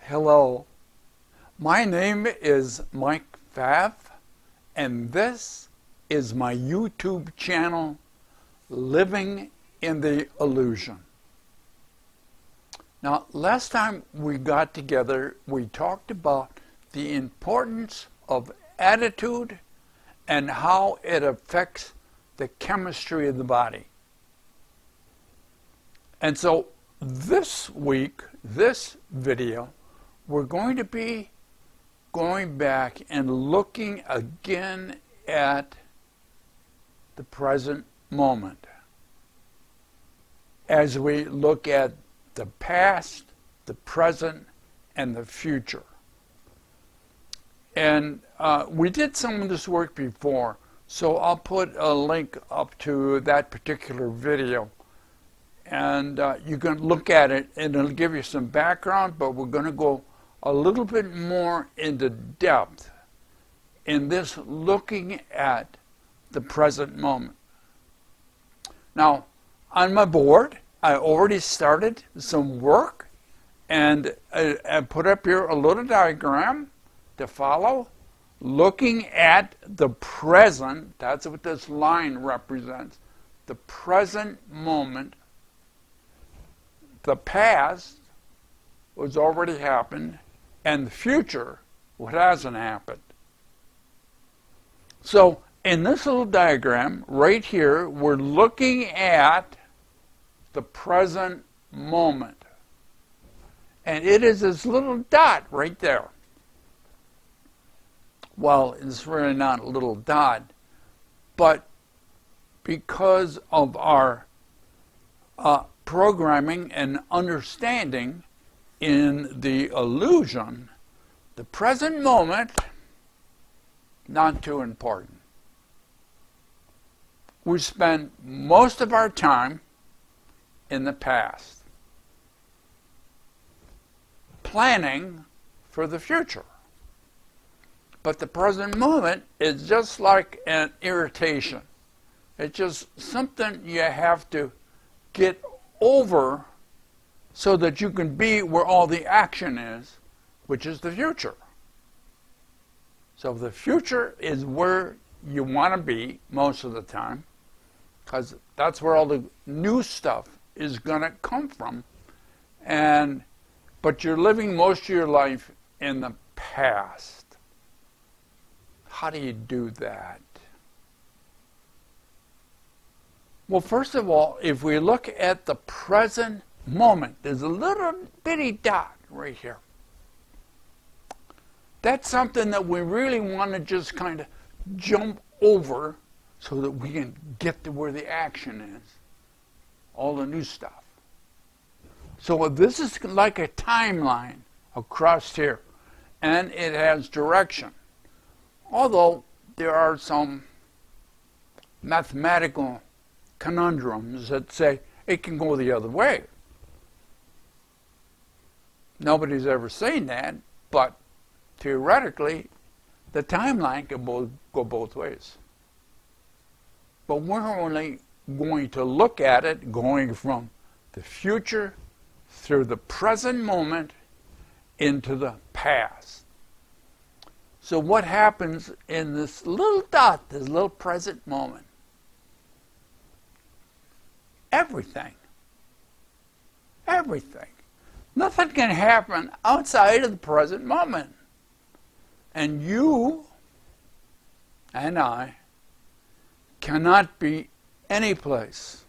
Hello, my name is Mike Fav, and this is my YouTube channel, Living in the Illusion. Now, last time we got together, we talked about the importance of attitude and how it affects the chemistry of the body. And so this week, this video, we're going to be going back and looking again at the present moment as we look at the past, the present, and the future. And we did some of this work before, so I'll put a link up to that particular video. And you can look at it, and it'll give you some background, but we're going to go a little bit more into depth in this looking at the present moment. Now, on my board, I already started some work, and I put up here a little diagram to follow, looking at the present. That's what this line represents, the present moment. The past, what's already happened, and the future, what hasn't happened. So in this little diagram right here, we're looking at the present moment. And it is this little dot right there. Well, it's really not a little dot, but because of our programming and understanding in the illusion, the present moment, not too important. We spend most of our time in the past, planning for the future. But the present moment is just like an irritation. It's just something you have to get over so that you can be where all the action is, which is the future. So the future is where you want to be most of the time, because that's where all the new stuff is going to come from. But you're living most of your life in the past. How do you do that? Well, first of all, if we look at the present moment, there's a little bitty dot right here. That's something that we really want to just kind of jump over so that we can get to where the action is, all the new stuff. So this is like a timeline across here, and it has direction. Although there are some mathematical conundrums that say it can go the other way. Nobody's ever seen that, but theoretically, the timeline can go both ways. But we're only going to look at it going from the future through the present moment into the past. So what happens in this little dot, this little present moment? Everything. Everything. Nothing can happen outside of the present moment. And you and I cannot be any place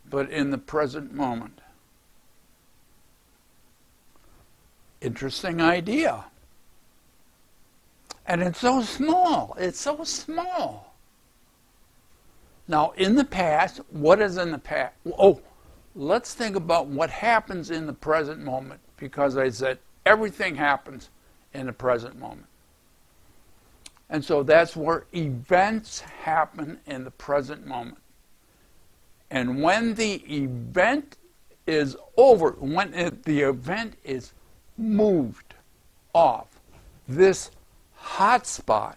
but in the present moment. Interesting idea. And it's so small. It's so small. Now, in the past, what is in the past? Oh, let's think about what happens in the present moment, because I said everything happens in the present moment. And so that's where events happen in the present moment. And when the event is over, when the event is moved off this hot spot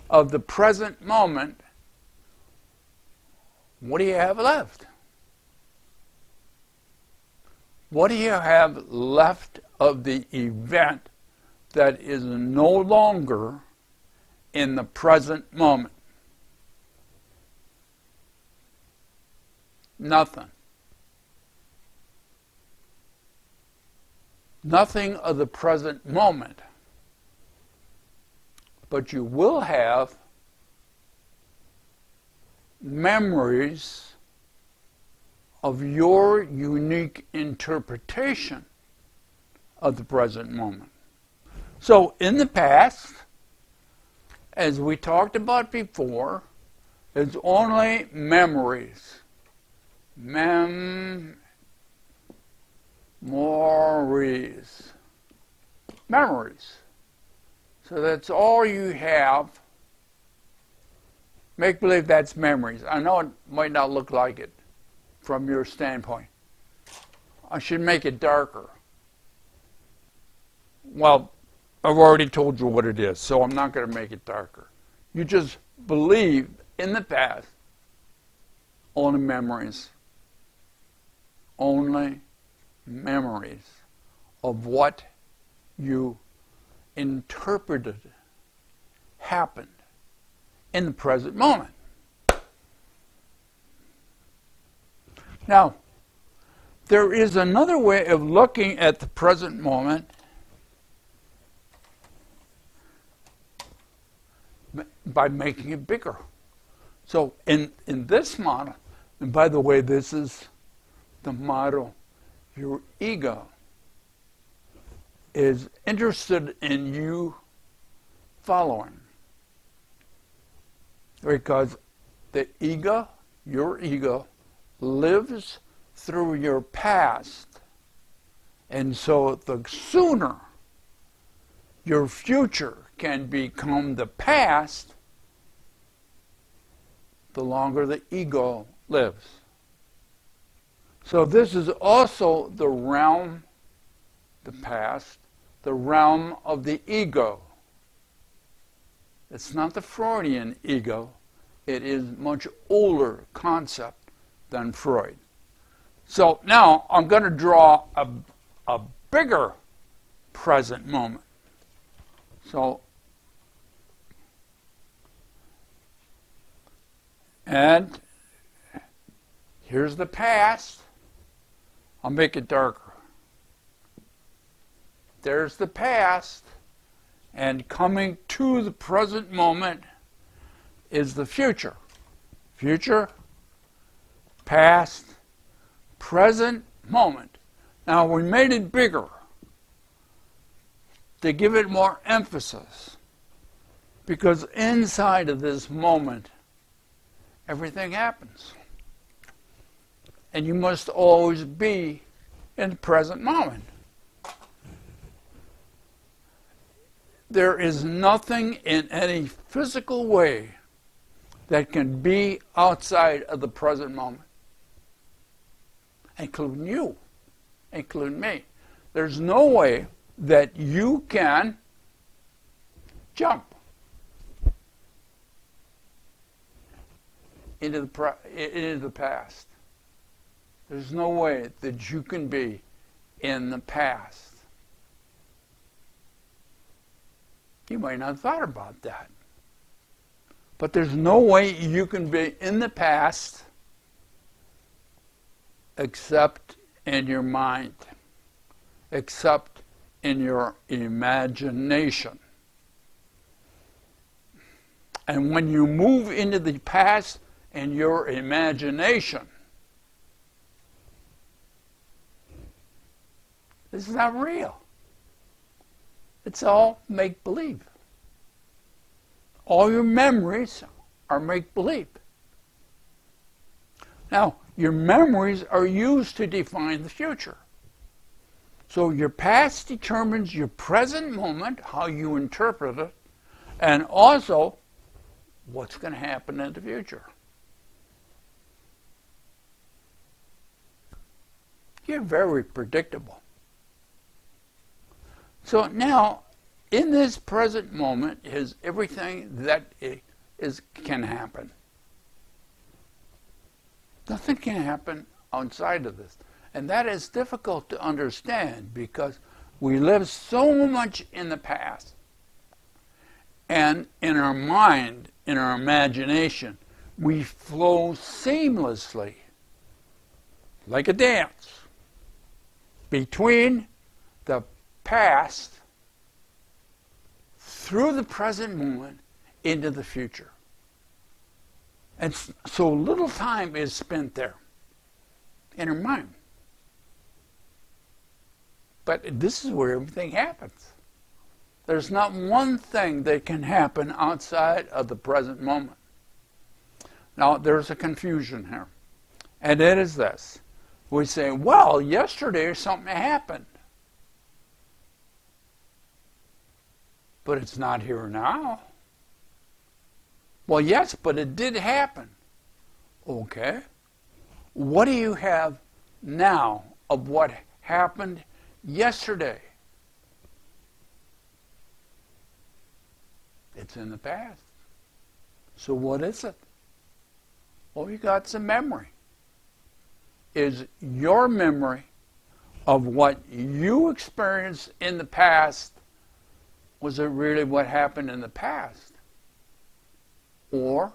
of the present moment, what do you have left? What do you have left of the event that is no longer in the present moment. Nothing. Nothing of the present moment. But you will have memories of your unique interpretation of the present moment. So in the past, as we talked about before, it's only memories. Memories. So that's all you have. Make believe that's memories. I know it might not look like it from your standpoint. I should make it darker. Well, I've already told you what it is, so I'm not going to make it darker. You just believe in the past only memories. Only memories of what you interpreted happened in the present moment. Now, there is another way of looking at the present moment by making it bigger. So in this model, and by the way, this is the model your ego is interested in you following. Because the ego, your ego, lives through your past. And so the sooner your future can become the past, the longer the ego lives. So this is also the realm, the past, the realm of the ego. It's not the Freudian ego. It is much older concept than Freud. So now I'm going to draw a bigger present moment. So, and here's the past. I'll make it darker. There's the past. And coming to the present moment is the future. Future, past, present moment. Now we made it bigger to give it more emphasis, because inside of this moment everything happens. And you must always be in the present moment. There is nothing in any physical way that can be outside of the present moment, including you, including me. There's no way that you can jump into the past. There's no way that you can be in the past. You might not have thought about that. But there's no way you can be in the past except in your mind, except in your imagination. And when you move into the past in your imagination, this is not real. It's all make-believe. All your memories are make-believe. Now, your memories are used to define the future. So your past determines your present moment, how you interpret it, and also what's going to happen in the future. You're very predictable. So now, in this present moment is everything that can happen. Nothing can happen outside of this. And that is difficult to understand because We live so much in the past. And in our mind, in our imagination, we flow seamlessly, like a dance, between the past, through the present moment, into the future. And so little time is spent there, in our mind. But this is where everything happens. There's not one thing that can happen outside of the present moment. Now, there's a confusion here. And it is this. We say, well, yesterday something happened. But it's not here now. Well, yes, but it did happen. Okay. What do you have now of what happened yesterday? It's in the past. So what is it? Well, you got some memory. Is your memory of what you experienced in the past, was it really what happened in the past? Or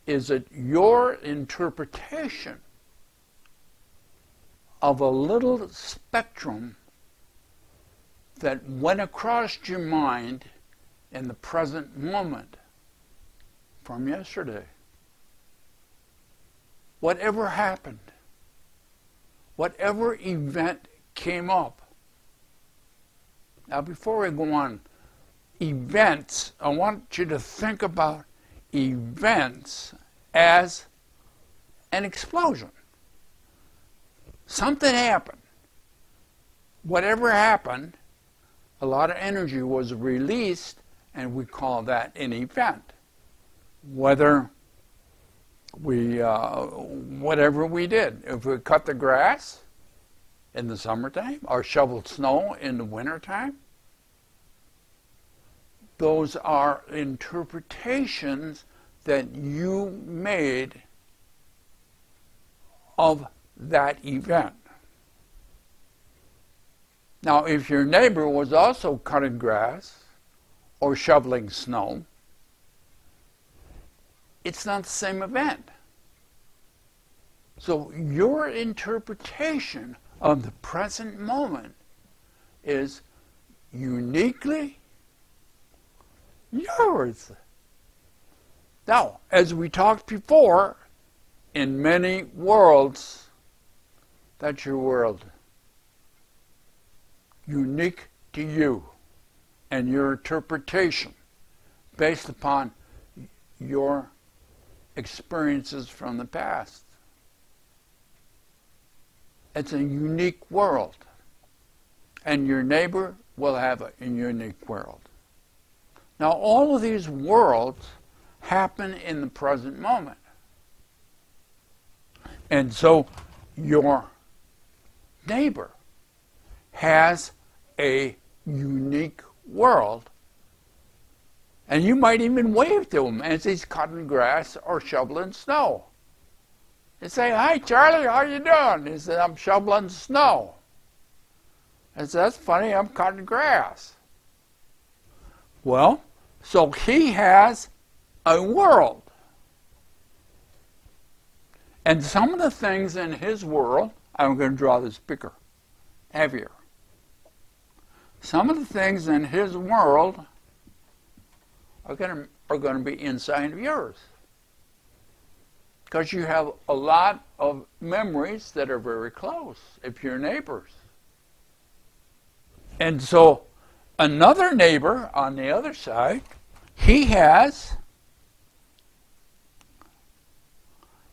is it your interpretation of a little spectrum that went across your mind in the present moment from yesterday? Whatever happened, whatever event came up. Now, before we go on, events, I want you to think about events as an explosion. Something happened. Whatever happened, a lot of energy was released, and we call that an event. Whether we, whatever we did, if we cut the grass in the summertime or shoveled snow in the wintertime, those are interpretations that you made of that event. Now, if your neighbor was also cutting grass or shoveling snow, it's not the same event. So your interpretation of the present moment is uniquely yours. Now, as we talked before, in many worlds, that's your world. Unique to you and your interpretation based upon your experiences from the past. It's a unique world. And your neighbor will have a unique world. Now, all of these worlds happen in the present moment. And so your neighbor has a unique world. And you might even wave to him as he's cutting grass or shoveling snow. You say, "Hi, Charlie, how you doing?" He said, "I'm shoveling snow." I said, "That's funny, I'm cutting grass." Well, so he has a world. And some of the things in his world, I'm going to draw this bigger, heavier. Some of the things in his world are going to be inside of yours. Because you have a lot of memories that are very close, if you're neighbors. And so another neighbor on the other side, he has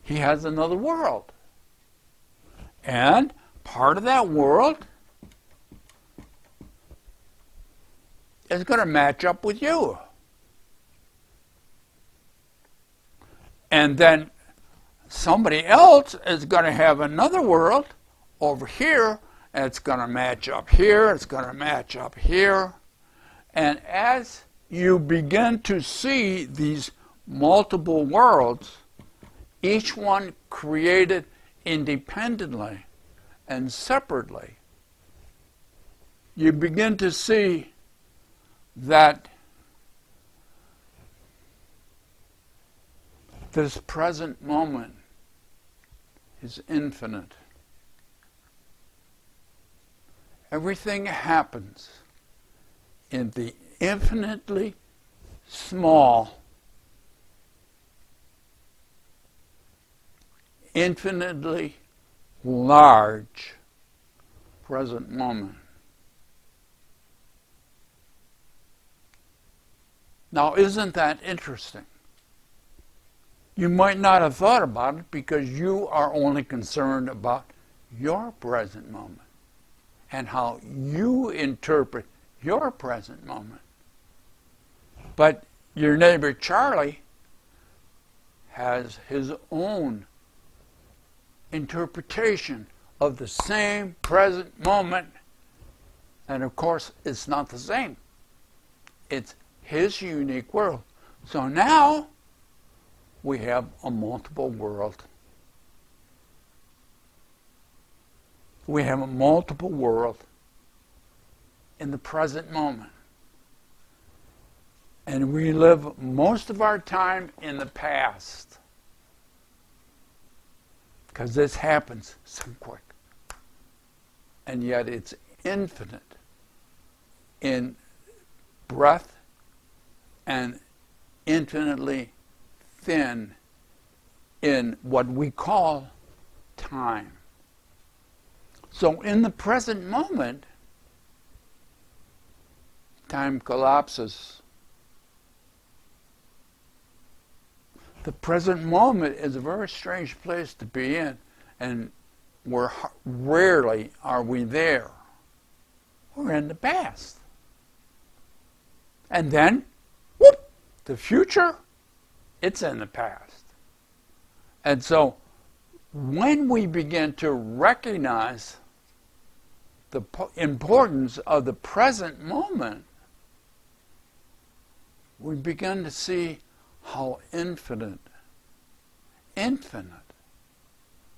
another world. And part of that world is going to match up with you. And then somebody else is going to have another world over here, and it's going to match up here, it's going to match up here. And as you begin to see these multiple worlds, each one created independently and separately, you begin to see that this present moment is infinite. Everything happens in the infinitely small, infinitely large present moment. Now, isn't that interesting? You might not have thought about it because you are only concerned about your present moment and how you interpret your present moment. But your neighbor Charlie has his own interpretation of the same present moment, and of course it's not the same. It's his unique world. So now we have a multiple world. We have a multiple world in the present moment. And we live most of our time in the past, because this happens so quick. And yet it's infinite in breadth and infinitely thin in what we call time. So in the present moment, time collapses. The present moment is a very strange place to be in, and rarely are we there. We're in the past. And then, whoop, the future, it's in the past. And so, when we begin to recognize the importance of the present moment, we begin to see how infinite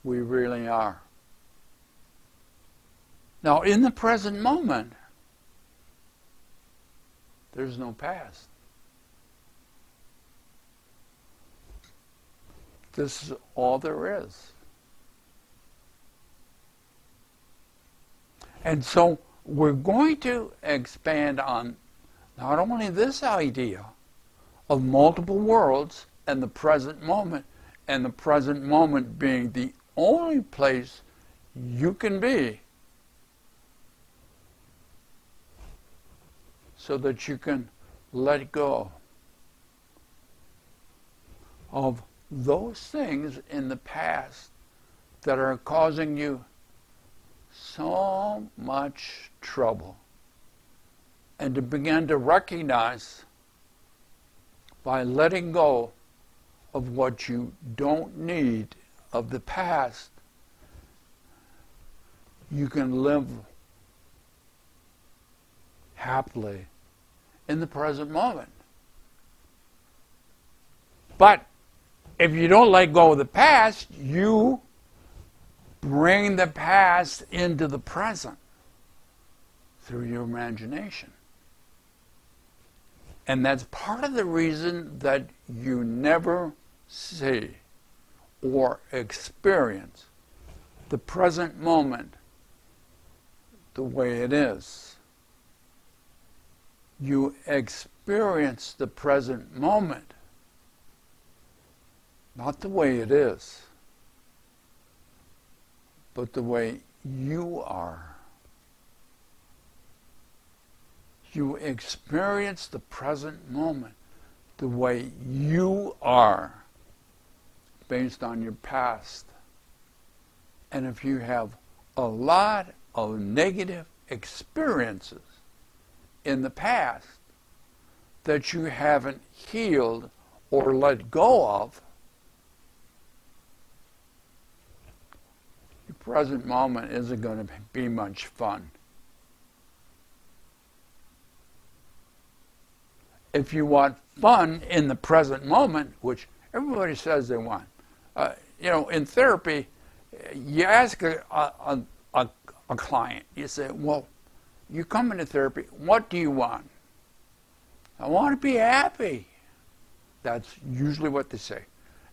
we really are. Now, in the present moment, there's no past. This is all there is. And so we're going to expand on not only this idea of multiple worlds and the present moment being the only place you can be so that you can let go of those things in the past that are causing you so much trouble, and to begin to recognize, by letting go of what you don't need of the past, you can live happily in the present moment. But if you don't let go of the past, you bring the past into the present through your imagination. And that's part of the reason that you never see or experience the present moment the way it is. You experience the present moment not the way it is, but the way you are. You experience the present moment the way you are, based on your past. And if you have a lot of negative experiences in the past that you haven't healed or let go of, your present moment isn't going to be much fun. If you want fun in the present moment, which everybody says they want, in therapy, you ask a client, you say, well, you come into therapy, what do you want? I want to be happy. That's usually what they say.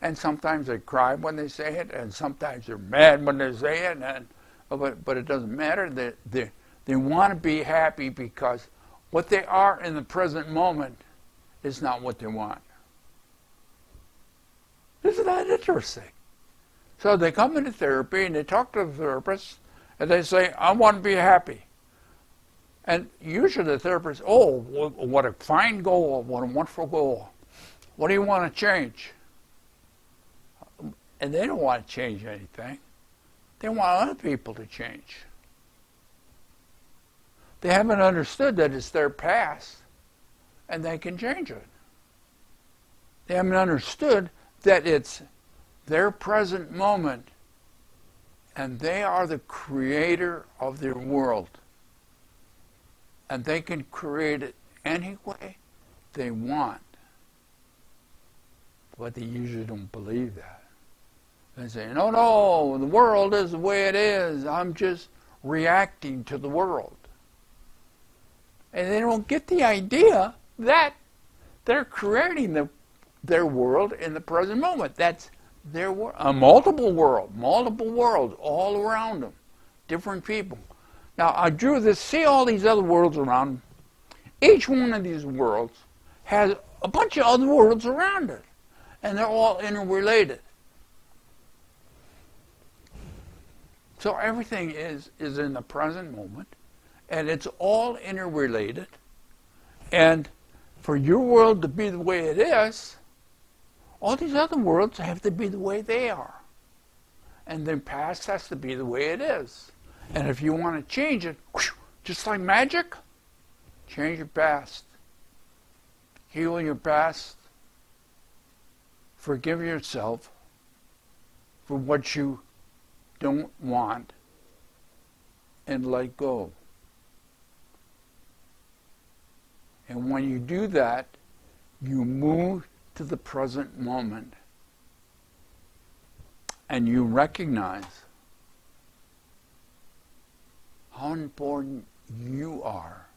And sometimes they cry when they say it, and sometimes they're mad when they say it, but it doesn't matter. They want to be happy because what they are in the present moment is not what they want. Isn't that interesting? So they come into therapy and they talk to the therapist and they say, I want to be happy. And usually the therapist, oh, what a fine goal, what a wonderful goal. What do you want to change? And they don't want to change anything. They want other people to change. They haven't understood that it's their past and they can change it. They haven't understood that it's their present moment and they are the creator of their world. And they can create it any way they want. But they usually don't believe that. They say, no, the world is the way it is. I'm just reacting to the world. And they don't get the idea that they're creating their world in the present moment. That's their world, a multiple worlds all around them, different people. Now, I drew this, see all these other worlds around them? Each one of these worlds has a bunch of other worlds around it, and they're all interrelated. So everything is in the present moment, and it's all interrelated. And for your world to be the way it is, all these other worlds have to be the way they are. And their past has to be the way it is. And if you want to change it, just like magic, change your past. Heal your past. Forgive yourself for what you don't want and let go. And when you do that, you move to the present moment and you recognize how important you are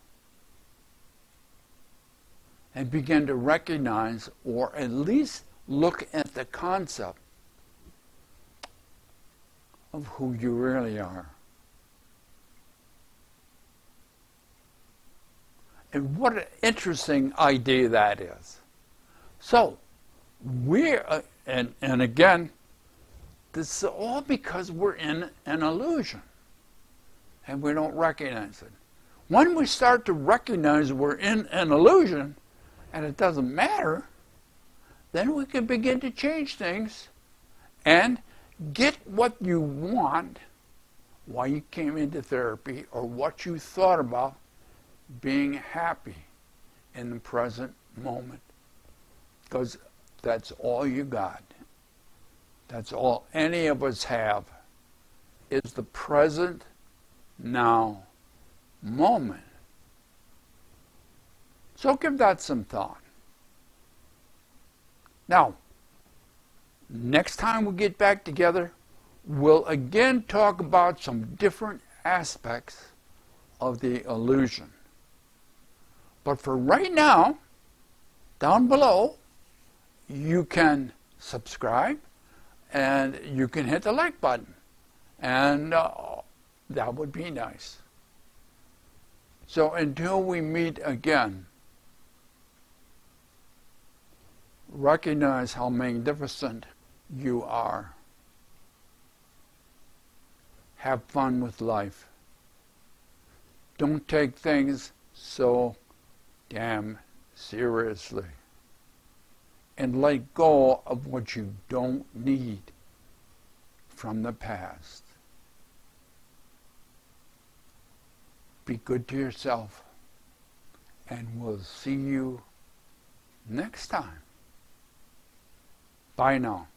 and begin to recognize or at least look at the concept of who you really are. And what an interesting idea that is. So, we're, and again, this is all because we're in an illusion and we don't recognize it. When we start to recognize we're in an illusion and it doesn't matter, then we can begin to change things and get what you want, why you came into therapy, or what you thought about being happy in the present moment. Because that's all you got. That's all any of us have, is the present now moment. So give that some thought. Now, next time we get back together, we'll again talk about some different aspects of the illusion. But for right now, down below, you can subscribe and you can hit the like button. And that would be nice. So until we meet again, recognize how magnificent you are. Have fun with life. Don't take things so damn seriously. And let go of what you don't need from the past. Be good to yourself, and we'll see you next time. Bye now.